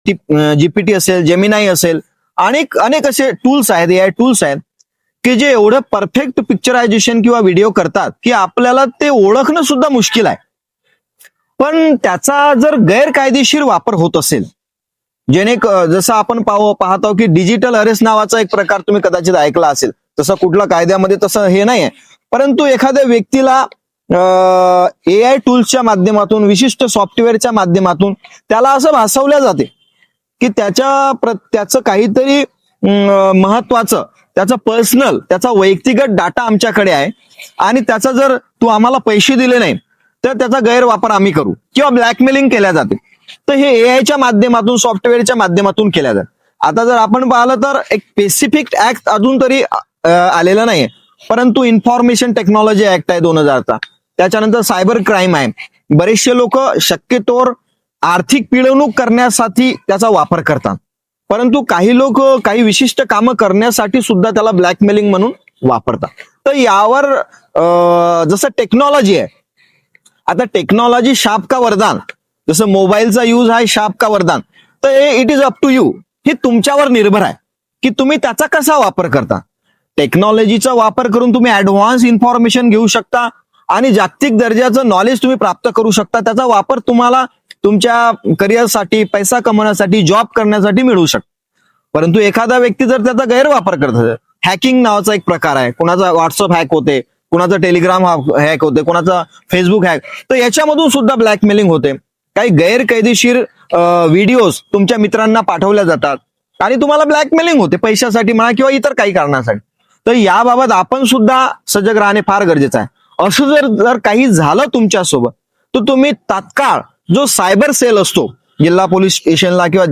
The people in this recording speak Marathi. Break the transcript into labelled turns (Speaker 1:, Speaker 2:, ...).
Speaker 1: जीपीटी असेल, जेमिनाई असेल, अनेक अनेक असे टूल्स आहेत, एआय टूल्स आहेत की जे एवढं परफेक्ट पिक्चरायझेशन किंवा व्हिडिओ करतात की आपल्याला ते ओळखणं सुद्धा मुश्किल आहे. पण त्याचा जर गैरकायदेशीर वापर होत असेल, जसं आपण पाहत आहोत की डिजिटल अरेस्ट नावाचा एक प्रकार तुम्ही कदाचित ऐकला असेल. तसं कुठल्या कायद्यामध्ये तसं हे नाही आहे, परंतु एखाद्या व्यक्तीला एआय टूल्सच्या माध्यमातून, विशिष्ट सॉफ्टवेअरच्या माध्यमातून त्याला असं भासवल्या जाते की त्याचं काहीतरी महत्वाचं, त्याचा पर्सनल, त्याचा व्यक्तिगत डाटा आमच्याकडे आहे आणि त्याचा जर तू आम्हाला पैसे दिले नाही तर त्याचा गैरवापर आम्ही करू किंवा ब्लॅकमेलिंग केल्या जाते. तर हे एआयच्या माध्यमातून, सॉफ्टवेअरच्या माध्यमातून केल्या जाते. आता जर आपण पाहिलं तर एक स्पेसिफिक ऍक्ट अजून तरी आलेला नाहीये, परंतु इन्फॉर्मेशन टेक्नॉलॉजी ऍक्ट आहे 2000चा. त्याच्यानंतर सायबर क्राईम आहे. बरेचसे लोक शक्यतोवर आर्थिक पिळवणूक करण्यासाठी त्याचा वापर करतात, परंतु काही लोक काही विशिष्ट कामं करण्यासाठी सुद्धा त्याला ब्लॅकमेलिंग म्हणून वापरतात. तर यावर जसं टेक्नॉलॉजी आहे, आता टेक्नॉलॉजी शाप का वरदान, जसं मोबाईलचा यूज आहे शाप का वरदान, तर it is up to you. हे तुमच्यावर निर्भर आहे की तुम्ही त्याचा कसा वापर करता. टेक्नॉलॉजीचा वापर करून तुम्ही ऍडव्हान्स इन्फॉर्मेशन घेऊ शकता आणि जागतिक दर्जाचं नॉलेज तुम्ही प्राप्त करू शकता. त्याचा वापर तुम्हाला तुमच्या करिअरसाठी, पैसा कमवण्यासाठी, जॉब करण्यासाठी मिळू शकतो. परंतु एखादा व्यक्ती जर त्याचा गैरवापर करत असेल, हॅकिंग नावाचा एक प्रकार आहे, कुणाचा व्हॉट्सअप हॅक होते, कुणाचा टेलिग्राम हॅक होते, कुणाचा फेसबुक हॅक, तर याच्यामधून सुद्धा ब्लॅकमेलिंग होते. काही गैरकायदेशीर व्हिडिओज तुमच्या मित्रांना पाठवल्या जातात आणि तुम्हाला ब्लॅकमेलिंग होते पैशासाठी म्हणा किंवा इतर काही कारणासाठी. तर याबाबत आपण सुद्धा सजग राहणे फार गरजेचं आहे. असं जर काही झालं तुमच्यासोबत तर तुम्ही तात्काळ जो सायबर सेल असतो जिल्हा पोलीस स्टेशनला किंवा